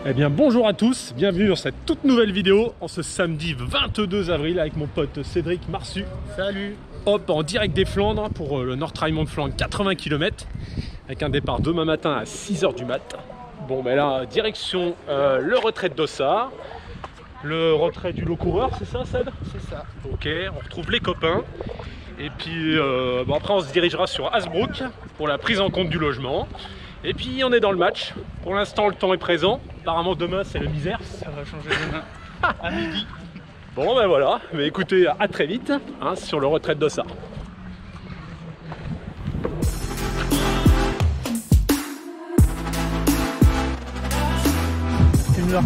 Eh bien bonjour à tous, bienvenue dans cette toute nouvelle vidéo en ce samedi 22 avril avec mon pote Cédric Marsu. Salut. Hop, en direct des Flandres pour le Nordtrajmont de Flandre 80 km avec un départ demain matin à 6 h du mat. Bon ben là, direction le retrait de Dossard, le retrait du lot coureur, c'est ça Céd? C'est ça. Ok, on retrouve les copains. Et puis bon, après on se dirigera sur Hasbrook pour la prise en compte du logement. Et puis on est dans le match. Pour l'instant le temps est présent. Apparemment demain c'est le misère. Ça va changer demain à midi. Bon ben voilà, mais écoutez, à très vite hein, sur le retrait de Dossard.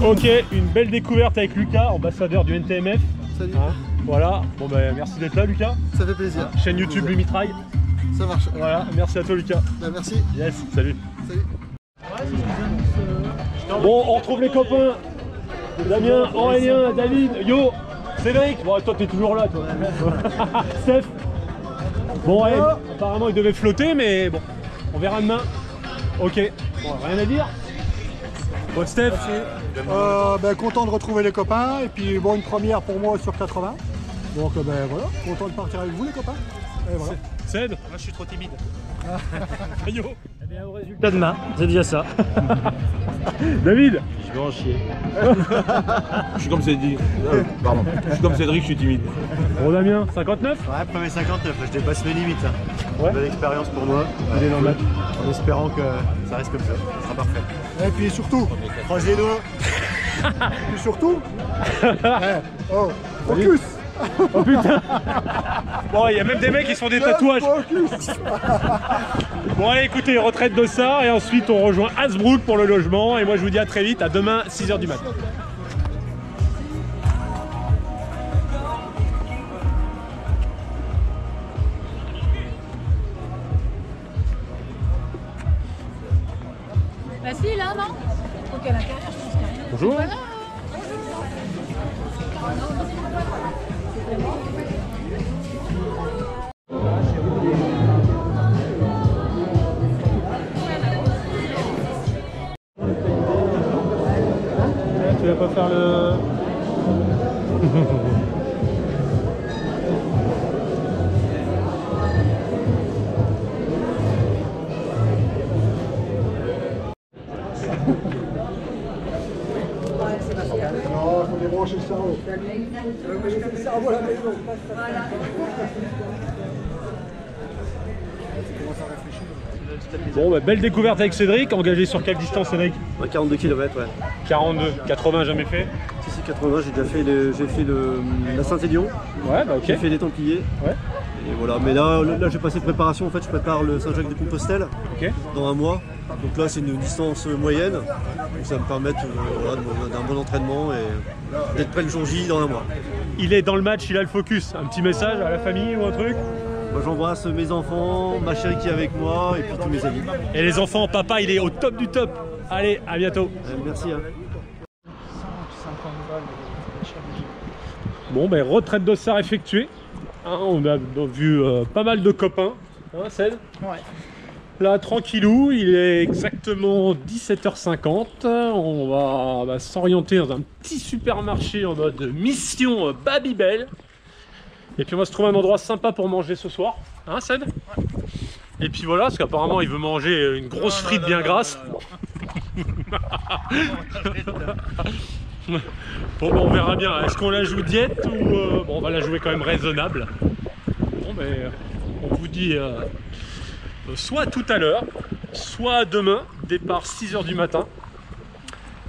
Ok, une belle découverte avec Lucas, ambassadeur du NTMF. Salut. Hein, voilà, bon ben merci d'être là Lucas. Ça fait plaisir. Chaîne YouTube Lumitrail. Ça marche. Voilà, merci à toi Lucas. Bah, merci. Yes, salut. Salut. Bon, on retrouve les copains. Damien, Aurélien, David, Yo, Cédric. Bon, toi t'es toujours là toi. Steph. Bon, ouais, apparemment il devait flotter, mais bon, on verra demain. Ok, bon, rien à dire. Bon, Steph. Content de retrouver les copains et puis bon, une première pour moi sur 80. Donc voilà, content de partir avec vous les copains. Et voilà. Céd. Moi je suis trop timide. Yo. Eh bien, au résultat demain, c'est déjà ça. David. Je vais en chier. Je suis comme Cédric. Pardon. Je suis comme Cédric, je suis timide. Bon Damien, 59. Ouais, premier 59, je dépasse mes limites. Ouais. Belle expérience pour moi. Il est dans le match. En espérant que ça reste comme ça. Ce sera parfait. Et puis surtout, Croise les doigts. puis surtout, focus. Oh putain. Bon, il y a même des mecs qui se font des tatouages. Focus. Bon allez, écoutez, retraite Dossard et ensuite on rejoint Hasbrook pour le logement. Et moi je vous dis à très vite, à demain 6 h du matin. Bah si, là, non? Faut qu'à l'intérieur, je pense qu'il y a rien. Bonjour. Voilà. Tu vas pas faire le... Non, faut débrancher le cerveau. Le cerveau à la maison. Bon, bah, belle découverte avec Cédric. Engagé sur quelle distance Cédric? 42 km, ouais. 42, 80 jamais fait? Si, 80, j'ai déjà fait, la Saint-Élion. Ouais, bah ok. J'ai fait les Templiers. Ouais. Et voilà, mais là j'ai passé préparation. En fait, je prépare le Saint-Jacques-de-Compostelle Ok. dans un mois. Donc là, c'est une distance moyenne. Donc ça va me permettre d'un bon entraînement et d'être prêt le jour J dans un mois. Il est dans le match, il a le focus. Un petit message à la famille ou un truc? Moi, j'embrasse mes enfants, ma chérie qui est avec moi et puis tous mes amis. Et les enfants, papa il est au top du top. Allez, à bientôt. Merci. Hein. Bon, ben retraite Dossard effectuée. Hein, on a vu pas mal de copains. Hein, Céd? Ouais. Là, tranquillou, il est exactement 17 h 50. On va s'orienter dans un petit supermarché en mode mission Babybel. Et puis on va se trouver un endroit sympa pour manger ce soir. Hein, Céd? Ouais. Et puis voilà, parce qu'apparemment il veut manger une grosse frite bien grasse. Bon, ben, on verra bien. Est-ce qu'on la joue diète ou bon, on va la jouer quand même raisonnable. Bon, mais on vous dit soit tout à l'heure, soit demain, départ 6 h du matin.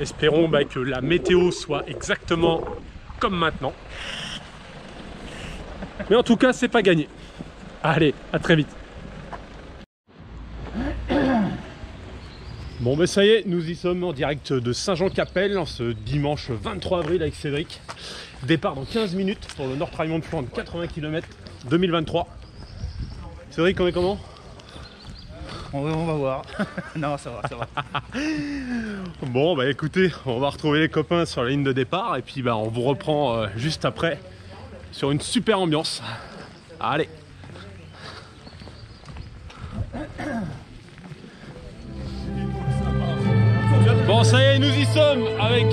Espérons que la météo soit exactement comme maintenant. Mais en tout cas, c'est pas gagné. Allez, à très vite. Bon ben ça y est, nous y sommes en direct de Saint-Jean-Capelle en ce dimanche 23 avril avec Cédric. Départ dans 15 minutes pour le Nordtrajmont de Flandre 80 km 2023. Cédric, on est comment? On va voir. Non, ça va, ça va. Bon bah écoutez, on va retrouver les copains sur la ligne de départ et puis bah on vous reprend juste après sur une super ambiance. Allez. Bon Bon, ça y est, nous y sommes avec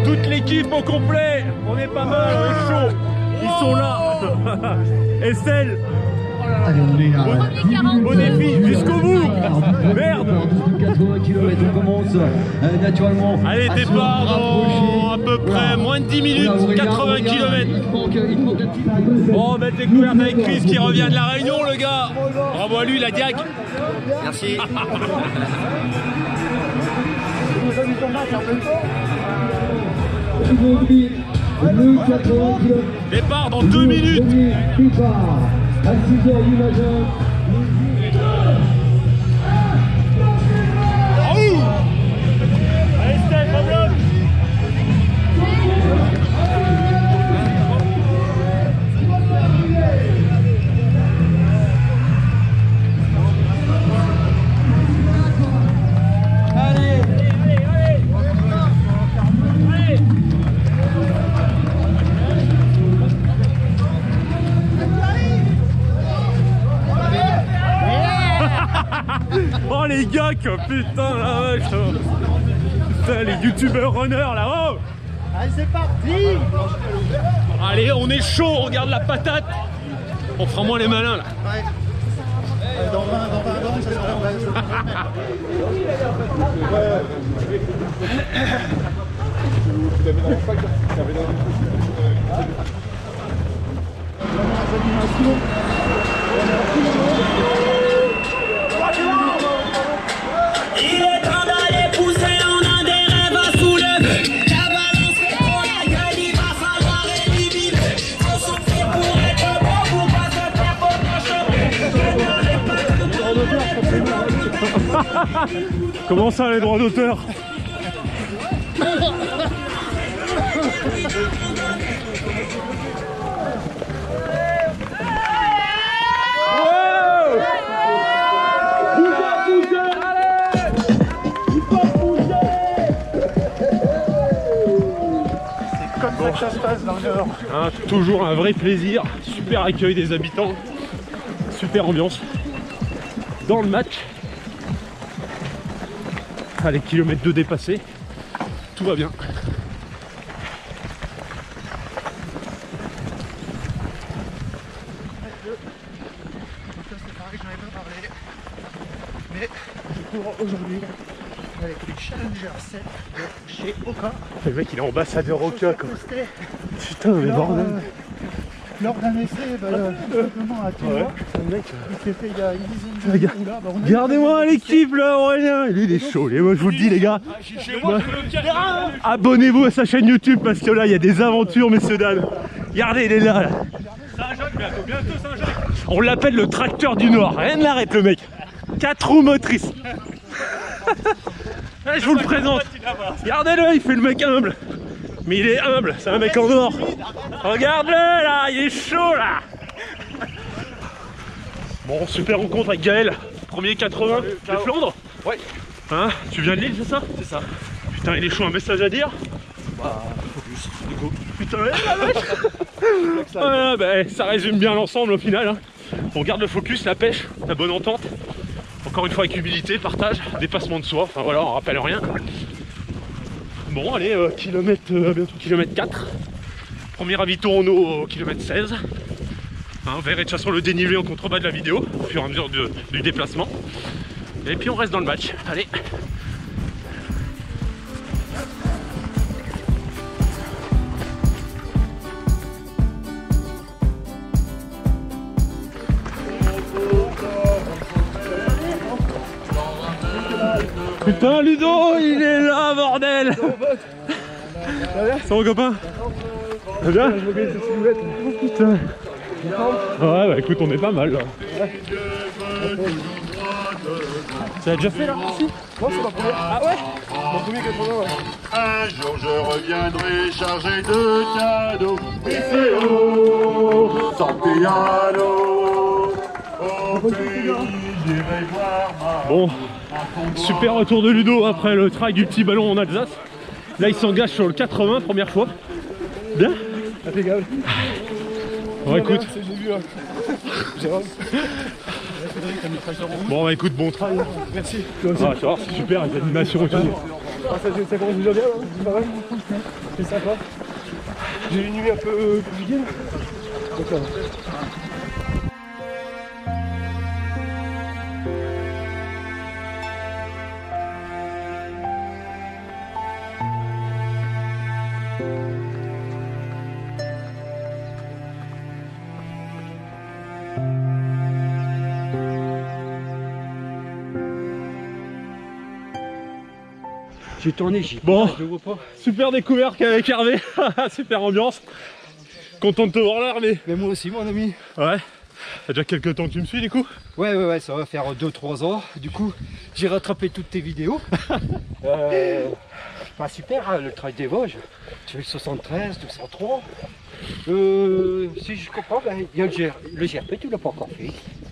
toute l'équipe au complet. On est pas mal, on est chaud. Ils sont là. Estelle, bon défi, jusqu'au bout. Merde. 80 km, on commence naturellement. Allez, départ dans à peu près moins de 10 minutes, 80 km. Bon, on va mettre les couvertes avec Chris qui revient de la Réunion, le gars. Bravo à lui, la diag. Merci. Départ dans 2 minutes. À 6h du matin. Allez, Steph, en bloc. Oh les gars, que putain la vache. Putain, les youtubeurs runners là-haut. Allez, c'est parti. Allez, on est chaud, on regarde la patate. On fera moins les malins là. Ouais. Dans 20 ans, ça sera Il est temps d'aller pousser, on a des rêves à soulever. La balance pour la gueule, il va falloir éliminer. Faut souffrir pour être bon, pour pas se faire pour Comment ça les droits d'auteur? comme ça que ça se passe dans le Nord. Hein, toujours un vrai plaisir, super accueil des habitants, super ambiance dans le match. Allez, kilomètre 2 dépassé, tout va bien. Donc ça c'est pareil, j'en ai pas parlé. Mais je cours aujourd'hui avec les Challenger 7 de chez Oka. Le mec il est ambassadeur Oka quoi. Posté Putain mais bordel. Lors d'un essai, tout simplement à Témoin, Le mec, qui s'est fait il y a une dizaine de jours là. On a regardez-moi l'équipe là Aurélien, il est chaud, moi je vous le dis les gars. Abonnez-vous à sa chaîne YouTube parce que là il y a des aventures messieurs dames. Regardez il est là. Saint-Jacques bientôt Saint-Jacques. On l'appelle le tracteur du Nord, rien ne l'arrête le mec. 4 roues motrices. Je vous le présente. Regardez-le, il fait le mec humble. Mais il est humble, c'est un mec en or. Regarde-le là, il est chaud là. Bon, super rencontre avec Gaël. Premier 80 de Flandre. Ouais. Hein, tu viens de Lille, c'est ça? C'est ça. Putain, il est chaud, un message à dire? Bah, focus, du coup. Putain, la vache. Voilà, bah, ça résume bien l'ensemble au final. Hein. On garde le focus, la pêche, la bonne entente. Encore une fois avec humilité, partage, dépassement de soi. Enfin voilà, on rappelle rien. Bon, allez, bientôt kilomètre 4. Premier ravito en eau au kilomètre 16. Hein, vous verrez de toute façon le dénivelé en contrebas de la vidéo, au fur et à mesure du déplacement. Et puis on reste dans le match. Allez. Putain Ludo, il est là bordel. Ça va copain? Ça va bien? Oh putain. Ouais bah écoute on est pas mal là. Ça a déjà fait là aussi? Non, c'est ma première. Ah ouais? Mon premier 80, ouais. Un jour je reviendrai chargé de cadeaux. Lycéo, sans piano. Au pays, j'irai voir ma... Bon, super retour de Ludo après le track du petit ballon en Alsace. Là il s'engage sur le 80, première fois. Bien? Impeccable. Bon écoute. J'ai vu Jérôme. Bon bah écoute, bon travail. Merci. Ah, tu vois, c'est super, les animations et tout. Ça commence déjà bien, hein, c'est pas mal. C'est sympa. J'ai une nuit un peu compliquée. Donc ça va. J'ai tourné, j'y Bon, je le vois pas. super découverte avec Hervé, super ambiance. Content de te voir là, Hervé. Mais moi aussi, mon ami. Ouais. Ça déjà quelques temps que tu me suis du coup? Ouais, ça va faire 2-3 ans. Du coup, j'ai rattrapé toutes tes vidéos. Bah super, hein, le trail des Vosges. Tu fais le 73, 203. Si je comprends, bah, il y a le GRP, tu l'as pas encore fait.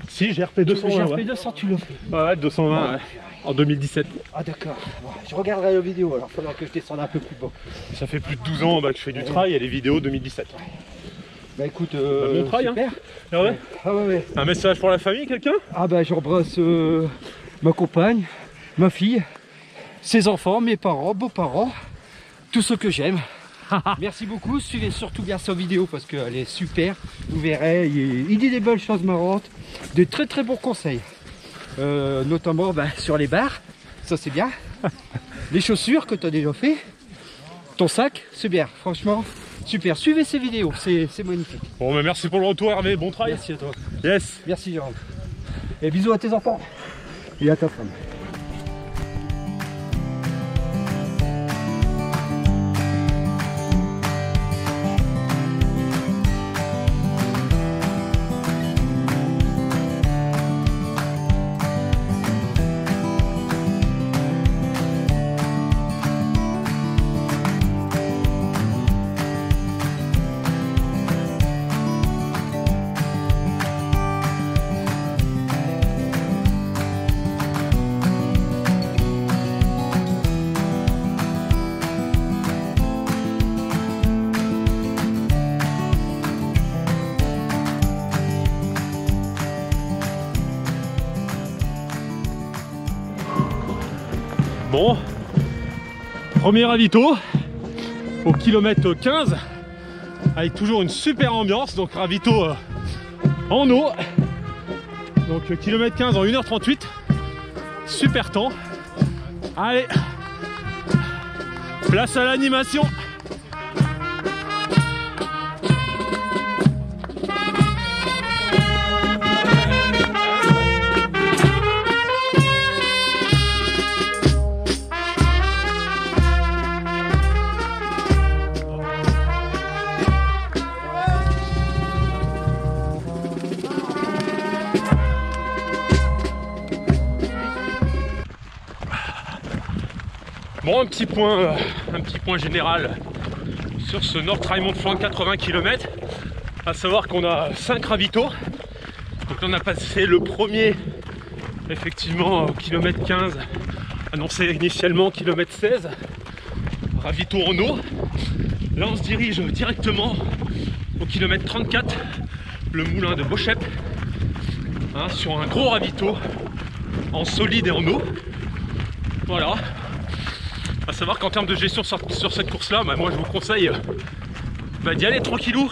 Si, GRP 220. Le GRP ouais. 200, tu l'as fait. Ouais, 220, ouais. En 2017. Ah d'accord. Bon, je regarderai la vidéo, alors il faudra que je descende un peu plus bas. Ça fait plus de 12 ans que je fais du trail et les vidéos 2017. Bah écoute, bon trail, super. hein. Hervé, Ah ouais. un message pour la famille, quelqu'un? Ah bah j'embrasse ma compagne, ma fille, ses enfants, mes parents, beaux-parents, tous ceux que j'aime. Merci beaucoup, suivez surtout bien sa vidéo parce qu'elle est super, vous verrez, il dit des belles choses marrantes, de très très bons conseils. Notamment bah, sur les barres, ça c'est bien. Les chaussures que tu as déjà fait, ton sac, c'est bien, franchement, super. Suivez ces vidéos, c'est magnifique. Bon, mais merci pour le retour, Hervé, bon trail. Merci à toi. Yes. Merci Jérôme. Et bisous à tes enfants et à ta femme. Bon, premier ravito au kilomètre 15 avec toujours une super ambiance, donc ravito en eau, donc kilomètre 15 en 1h38, super temps. Allez, place à l'animation. Bon, un petit point général sur ce Nord Trail Mont de Flandre 80 km, à savoir qu'on a 5 ravitaux. Donc on a passé le premier effectivement au kilomètre 15, annoncé initialement kilomètre 16, ravito en eau. Là on se dirige directement au kilomètre 34, le moulin de Beauchep, hein, sur un gros ravito en solide et en eau. Voilà. À savoir qu'en termes de gestion sur cette course-là, bah, moi je vous conseille d'y aller tranquillou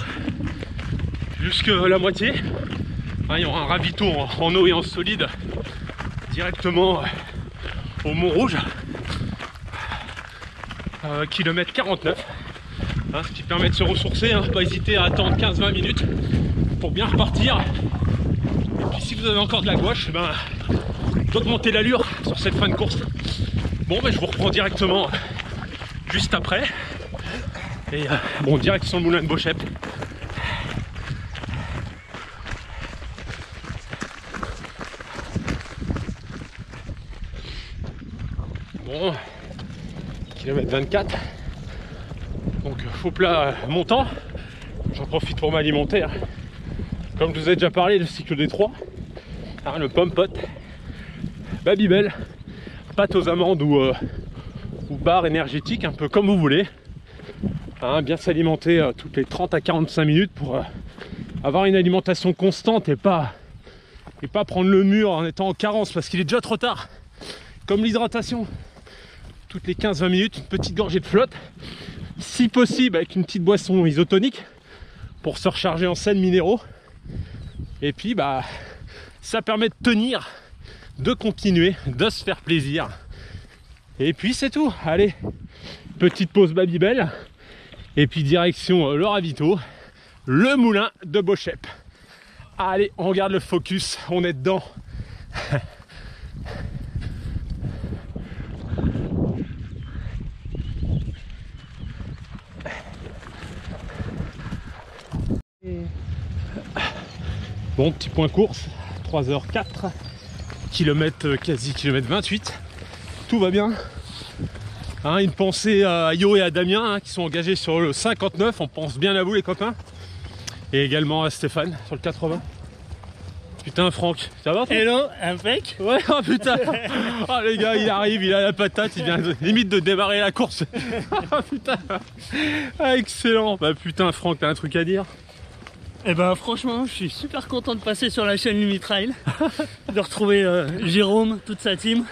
jusque la moitié. Hein, il y aura un ravito en eau et en solide directement au Mont-Rouge, kilomètre 49, hein, ce qui permet de se ressourcer, hein, pas hésiter à attendre 15-20 minutes pour bien repartir. Et puis si vous avez encore de la gouache, ben, d'augmenter l'allure sur cette fin de course. Bon, ben, je vous reprends directement juste après. Et bon, direction le moulin de Beauchep. Bon, kilomètre 24. Donc, faux plat montant. J'en profite pour m'alimenter. Hein. Comme je vous ai déjà parlé, le cycle des 3. Hein, le Pompot, Babybel, pâte aux amandes ou barre énergétique, un peu comme vous voulez. Hein, bien s'alimenter toutes les 30 à 45 minutes pour avoir une alimentation constante et pas prendre le mur en étant en carence parce qu'il est déjà trop tard. Comme l'hydratation, toutes les 15-20 minutes, une petite gorgée de flotte. Si possible, avec une petite boisson isotonique pour se recharger en sels minéraux. Et puis, bah, ça permet de tenir, de continuer, de se faire plaisir. Et puis, c'est tout. Allez, petite pause Babybel. Et puis, direction le ravito, le moulin de Beauchep. Allez, on regarde le focus, on est dedans. Bon, petit point course, 3h04, kilomètre, quasi kilomètre 28. Tout va bien. Hein, une pensée à Yo et à Damien hein, qui sont engagés sur le 59. On pense bien à vous les copains. Et également à Stéphane sur le 80. Putain Franck, ça va toi? Hello, impec. Ouais, oh putain. Oh les gars, il arrive, il a la patate, il vient limite de démarrer la course. Oh putain. Ah, excellent. Bah putain Franck, t'as un truc à dire? Eh ben franchement, je suis super content de passer sur la chaîne Lumitrail, de retrouver Jérôme, toute sa team.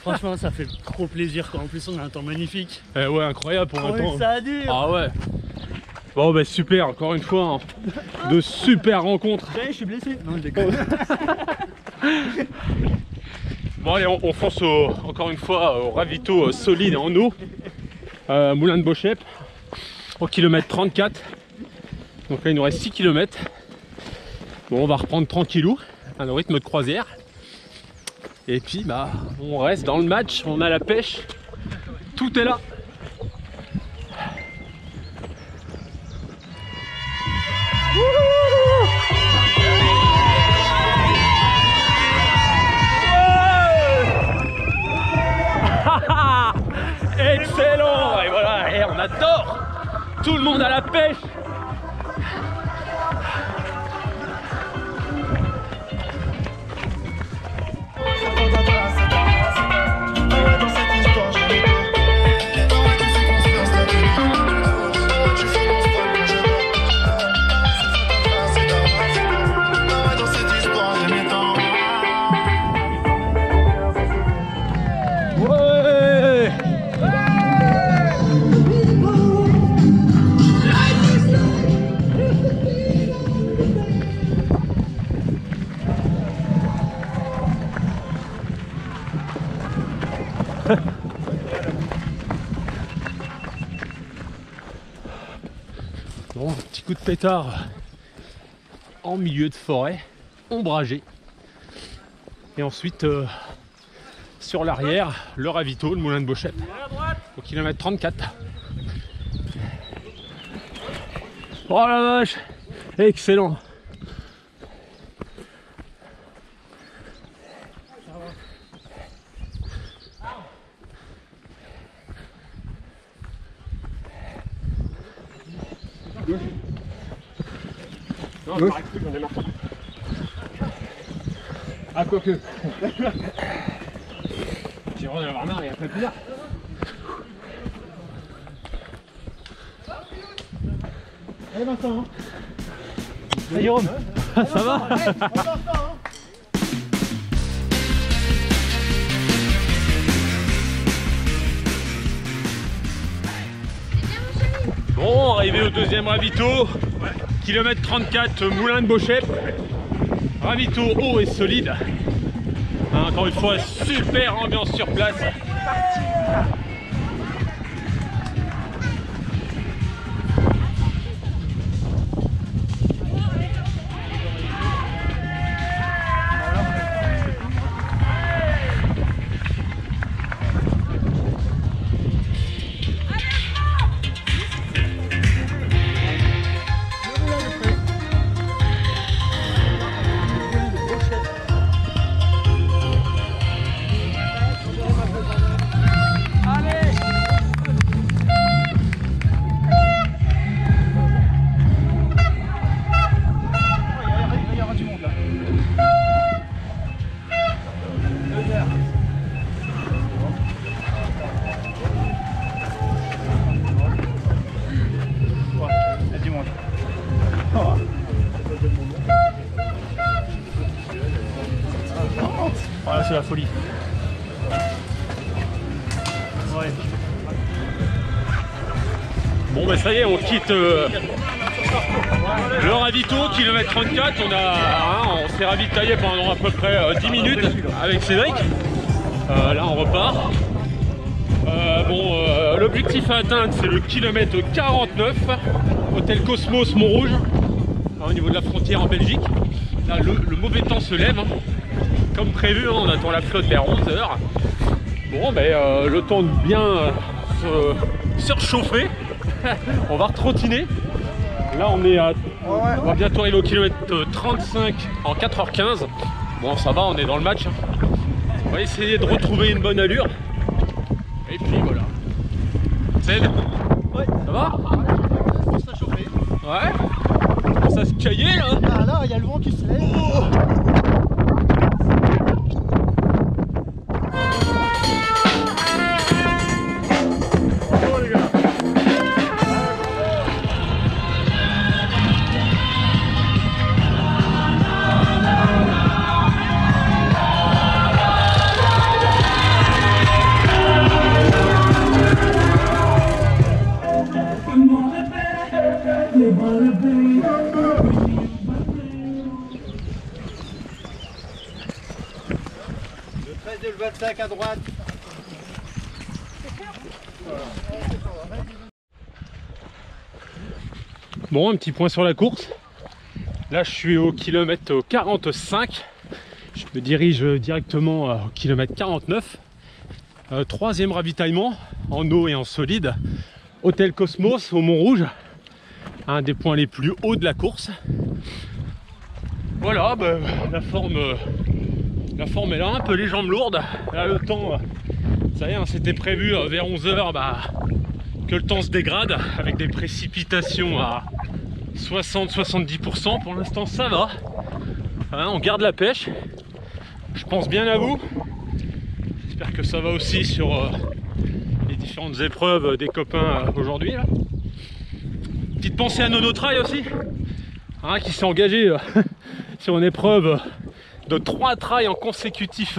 Franchement, ça fait trop plaisir quoi. En plus, on a un temps magnifique. Eh ouais, incroyable pour un temps. Ça a dure. Ah ouais. Bon bah super, encore une fois, hein, de super rencontres. Ouais, je suis blessé. Non, je déconne. Bon allez, on fonce encore une fois au ravito solide en eau. Moulin de Beauchep, au kilomètre 34. Donc là il nous reste 6 km. Bon, on va reprendre tranquillou, un rythme de croisière. Et puis bah on reste dans le match, on a la pêche, tout est là. Excellent. Et voilà, et on adore. Tout le monde à la pêche. Bon, petit coup de pétard en milieu de forêt, ombragé. Et ensuite, sur l'arrière, le ravito, le moulin de Beauchep, au kilomètre 34. Oh la vache, excellent. Non, Gauche. plus, j'en ai marre. Ah, quoique. J'ai vraiment avoir marre, il y a pas plus là. Allez Vincent. Salut Jérôme. Ça va? Bon, arrivé au deuxième ravito, kilomètre 34, moulin de Beauchep. Ravito haut et solide. Encore une fois, super ambiance sur place. Voilà, c'est la folie. Ouais. Bon bah ça y est, on quitte le ravito, kilomètre 34, on s'est ravitaillé pendant à peu près 10 minutes avec Cédric. Là on repart. L'objectif à atteindre c'est le kilomètre 49, hôtel Cosmos Montrouge, au niveau de la frontière en Belgique. Là le mauvais temps se lève, hein. Comme prévu, hein, on attend la flotte vers 11h. Bon le temps de bien se réchauffer. On va retrottiner. Là on va bientôt arriver au kilomètre 35 en 4h15. Bon ça va, on est dans le match, hein. On va essayer de retrouver une bonne allure. Et puis voilà. C'est ouais. Ça va? On commence à chauffer. Ouais. On commence à se cailler là. Ah là, il y a le vent qui se lève. Le 13 et le 25 à droite. Bon, un petit point sur la course. Là je suis au kilomètre 45. Je me dirige directement au kilomètre 49. Troisième ravitaillement en eau et en solide. Hôtel Cosmos au Montrouge. Un des points les plus hauts de la course. Voilà, la forme est là, un peu les jambes lourdes. Là le temps, ça y est, hein, c'était prévu vers 11h que le temps se dégrade avec des précipitations à 60-70%. Pour l'instant ça va, hein, on garde la pêche. Je pense bien à vous. J'espère que ça va aussi sur les différentes épreuves des copains aujourd'hui. Petite pensée à Nono Trail aussi, hein, qui s'est engagé sur une épreuve de 3 trails en consécutif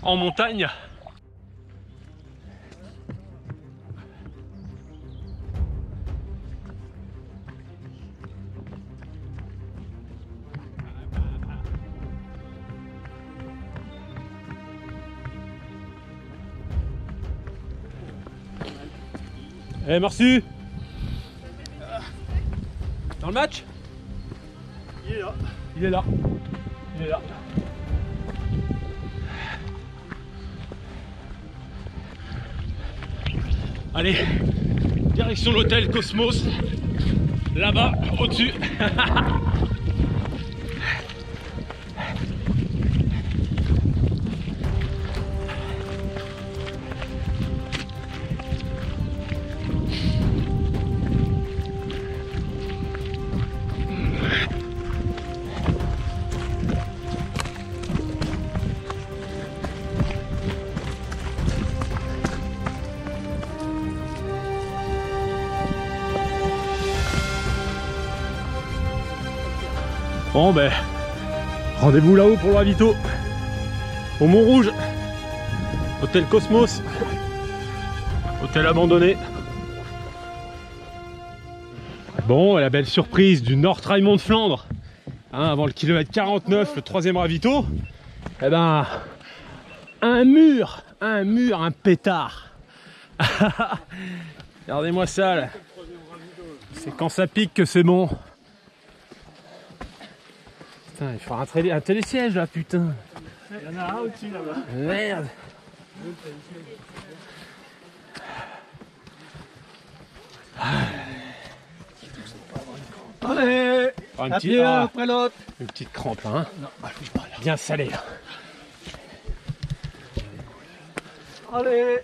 en montagne. Eh, merci. Dans le match? Il est là. Il est là. Il est là. Allez, direction l'hôtel Cosmos. Là-bas, au-dessus. Bon rendez-vous là-haut pour le ravito, au Montrouge, hôtel Cosmos, hôtel abandonné. Bon, la belle surprise du Nord Trail de Flandre, hein, avant le kilomètre 49, le troisième ravito, eh ben, un mur, un pétard. Regardez-moi ça là. C'est quand ça pique que c'est bon. Putain, il faut un télésiège là, putain. Il y en a un au-dessus là-bas. Merde. Allez, Un un petit, pied après l'autre. Une petite crampe là, hein. Non, bien salé là. Allez.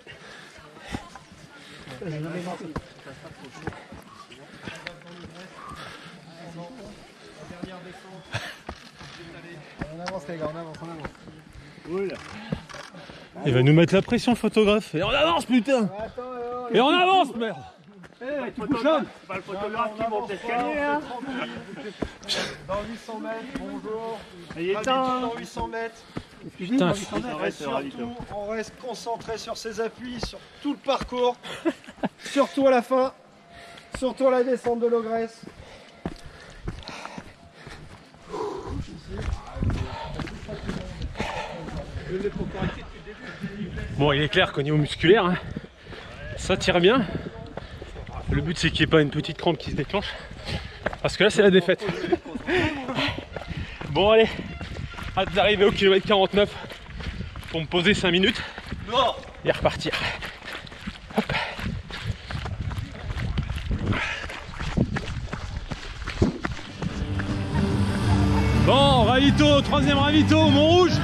On avance les gars, on avance. Oui. Il va nous mettre la pression le photographe. Et on avance putain. Et on avance merde. Tu bouchonnes. C'est pas le photographe qui monte l'escalier hein. Dans 800 mètres, bonjour. Il est temps. Dans 800 mètres. Putain, on reste concentré sur ses appuis, sur tout le parcours, surtout à la fin. Surtout la descente de l'Ogresse. Bon, il est clair qu'au niveau musculaire, hein, ça tire bien. Le but, c'est qu'il n'y ait pas une petite crampe qui se déclenche. Parce que là, c'est la défaite. Bon, allez, hâte d'arriver au kilomètre 49 pour me poser 5 minutes et repartir. Hop. Bon, ravito, troisième ravito au Montrouge,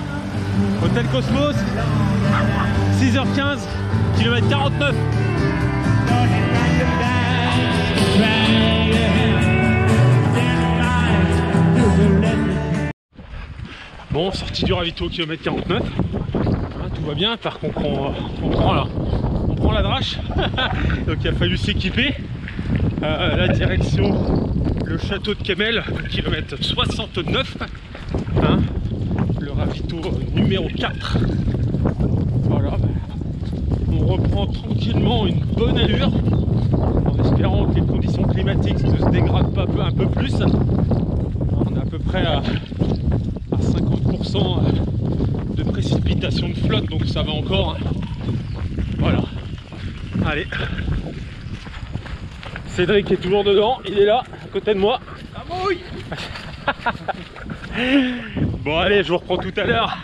Hôtel Cosmos, 6h15, kilomètre 49. Bon, sortie du ravito au kilomètre 49, hein, tout va bien, par contre on prend la drache, donc il a fallu s'équiper. La direction, le château de Kemmel, kilomètre 69, hein, le ravito numéro 4. Voilà, on reprend tranquillement une bonne allure, en espérant que les conditions climatiques ne se dégradent pas un peu plus. On est à peu près à 50% de précipitation de flotte, donc ça va encore. Voilà. Allez. Cédric est toujours dedans, il est là, à côté de moi. Ah oui. Bon allez, je vous reprends tout à l'heure.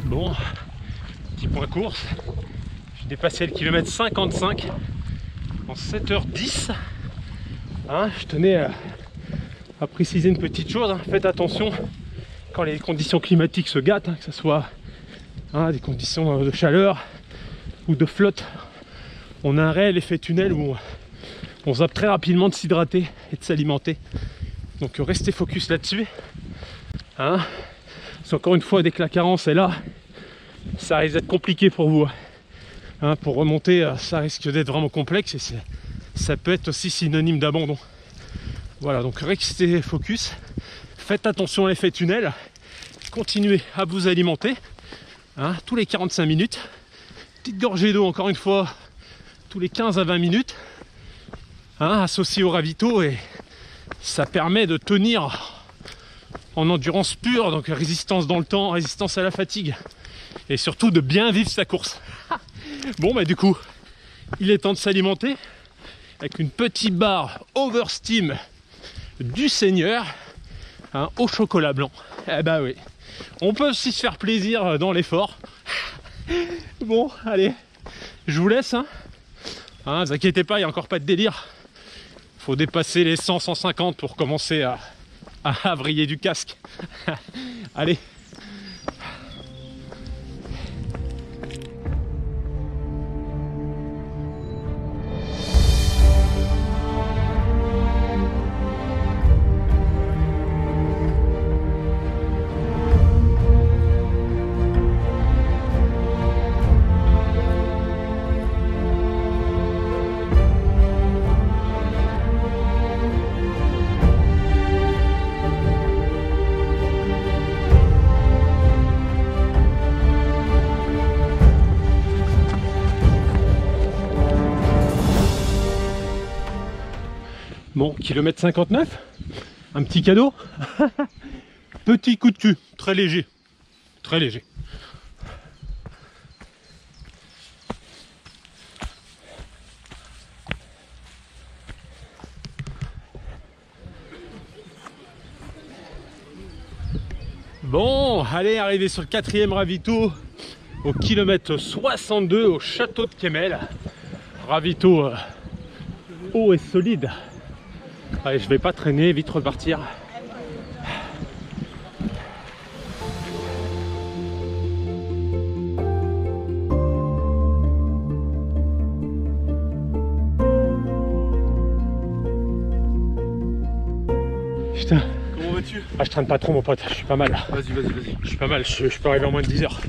Bon, petit point course. J'ai dépassé le kilomètre 55 en 7h10. Hein, je tenais à préciser une petite chose, hein. Faites attention quand les conditions climatiques se gâtent, hein, que ce soit des conditions de chaleur ou de flotte. On a un réel effet tunnel où on zappe très rapidement de s'hydrater et de s'alimenter. Donc restez focus là-dessus. Hein, c'est encore une fois, dès que la carence est là, ça risque d'être compliqué pour vous. Hein, pour remonter, ça risque d'être vraiment complexe et ça peut être aussi synonyme d'abandon. Voilà, donc restez focus, faites attention à l'effet tunnel, continuez à vous alimenter, hein, tous les 45 minutes, petite gorgée d'eau encore une fois, tous les 15 à 20 minutes, hein, associé au ravito, et ça permet de tenir en endurance pure, donc résistance dans le temps, résistance à la fatigue, et surtout de bien vivre sa course. Bon bah du coup, il est temps de s'alimenter avec une petite barre Oversteam du Seigneur, hein, au chocolat blanc. Eh bah oui, on peut aussi se faire plaisir dans l'effort. Bon, allez, je vous laisse. Hein, ne vous inquiétez pas, il n'y a encore pas de délire. Faut dépasser les 100-150 pour commencer à vriller du casque. Allez. Bon, kilomètre 59, un petit cadeau, petit coup de cul, très léger, très léger. Bon, allez, arrivé sur le 4e ravito, au kilomètre 62, au château de Kemmel. Ravito haut et solide. Allez, je vais pas traîner, vite repartir. Putain. Comment vas-tu? Ah, je traîne pas trop mon pote, je suis pas mal. Vas-y, vas-y, vas-y. Je suis pas mal, je peux arriver en moins de 10 heures.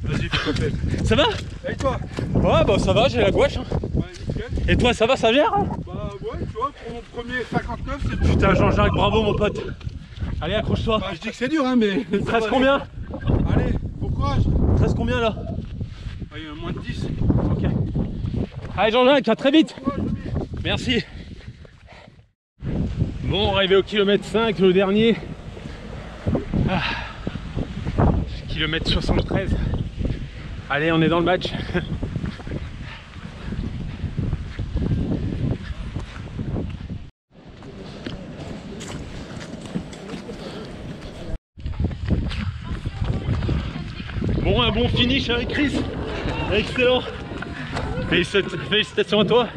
Vas-y, fais-toi plaisir. Ça va? Et toi? Ouais, bah ça va, j'ai la gouache. Hein. Ouais, nickel. Et toi, ça va, ça gère hein? Bah ouais, tu vois, pour mon premier 59, c'est bien. Putain, Jean-Jacques, bravo mon pote. Allez, accroche-toi. Bah, je dis que c'est dur, hein, mais. Il te reste combien? Allez, bon courage. Il te reste combien là? Ah, il y a moins de 10. Ok. Allez, Jean-Jacques, à très vite. Merci. Bon, arrivé au kilomètre 5, le dernier. Ah. Kilomètre 73. Allez, on est dans le match. Bon, un bon finish avec Chris. Excellent. Félicitations à toi.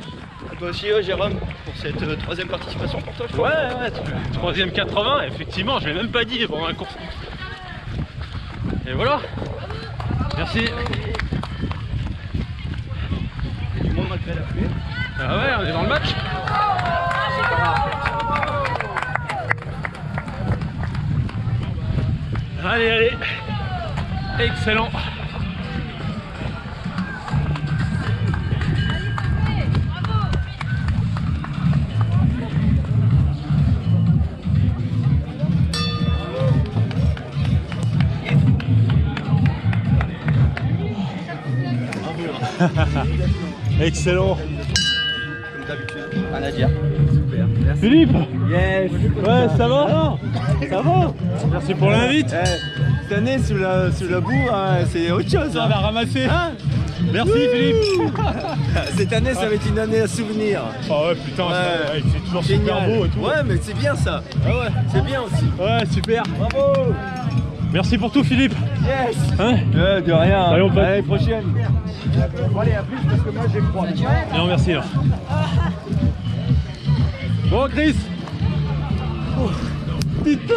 Toi aussi, Jérôme, pour cette troisième participation pour toi, je crois. Ouais, troisième 80, effectivement, je l'ai même pas dit pendant la course. Et voilà. Merci. Et du monde malgré la pluie. Ah ouais, on est dans le match. Allez, allez. Excellent. Excellent. Comme d'habitude, rien à dire. Super. Merci. Philippe. Yes. Ouais, ça va? Ça va? Merci pour l'invite. Cette année, sous la boue, hein, c'est autre chose. On va ramasser. Hein? Merci Philippe. Cette année, ça va être une année à souvenir. Oh ouais, putain, ouais, c'est toujours super beau et tout. Ouais, mais c'est bien ça. Ah ouais, c'est bien aussi. Ouais, super. Bravo. Merci pour tout Philippe. Yes. Hein? De rien. Allez, on peut. Allez, prochaine. Bon, allez, à plus parce que moi j'ai froid. Non, merci. Là. Bon, Chris. Oh, putain.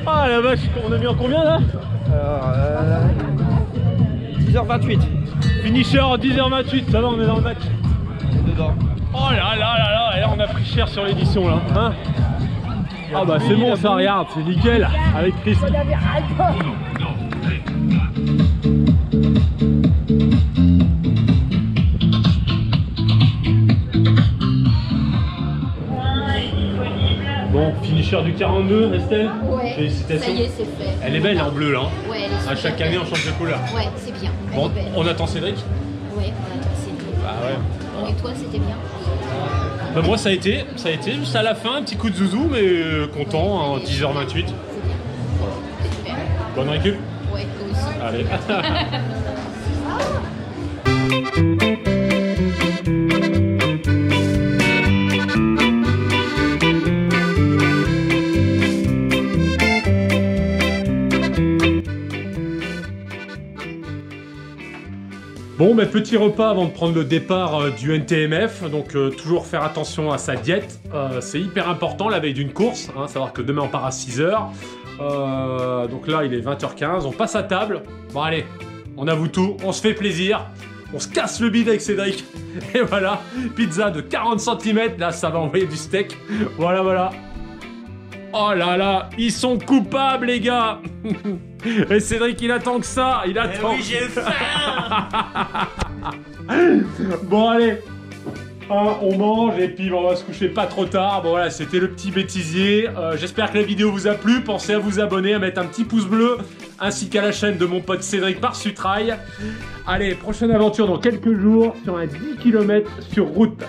Ah la vache, on a mis en combien là? 10h28. Finisher 10h28, ça va, on est dans le match. Dedans. Oh là là là là, et là on a pris cher sur l'édition là. Hein? Ah bah c'est bon ça, regarde, c'est nickel avec Chris. Bon, finisher du 42, Estelle. Ouais, félicitations. ça y est, c'est fait. Elle est belle en bleu là. Hein. Ouais, elle est super À chaque année on change de couleur. Ouais, c'est bien. Elle Bon, est belle. on attend Cédric. Ouais, on attend Cédric. Bah ouais. Bon, et toi, c'était bien? Bah moi ça a été juste à la fin, un petit coup de zouzou, mais content, hein, 10h28. C'est bien. Super. Bonne récup. Ouais, toi aussi. Allez. Bon, mais petit repas avant de prendre le départ du NTMF, donc toujours faire attention à sa diète, c'est hyper important la veille d'une course, hein, savoir que demain on part à 6h, donc là il est 20h15, on passe à table, bon allez, on avoue tout, on se fait plaisir, on se casse le bide avec Cédric, et voilà, pizza de 40 cm, là ça va envoyer du steak, voilà voilà. Oh là là, ils sont coupables les gars. Et Cédric il attend que ça, il attend. Eh oui, j'ai faim. Bon allez, on mange et puis on va se coucher pas trop tard. Bon voilà, c'était le petit bêtisier. J'espère que la vidéo vous a plu. Pensez à vous abonner, à mettre un petit pouce bleu, ainsi qu'à la chaîne de mon pote Cédric par Sutrail. Allez, prochaine aventure dans quelques jours sur un 10 km sur route.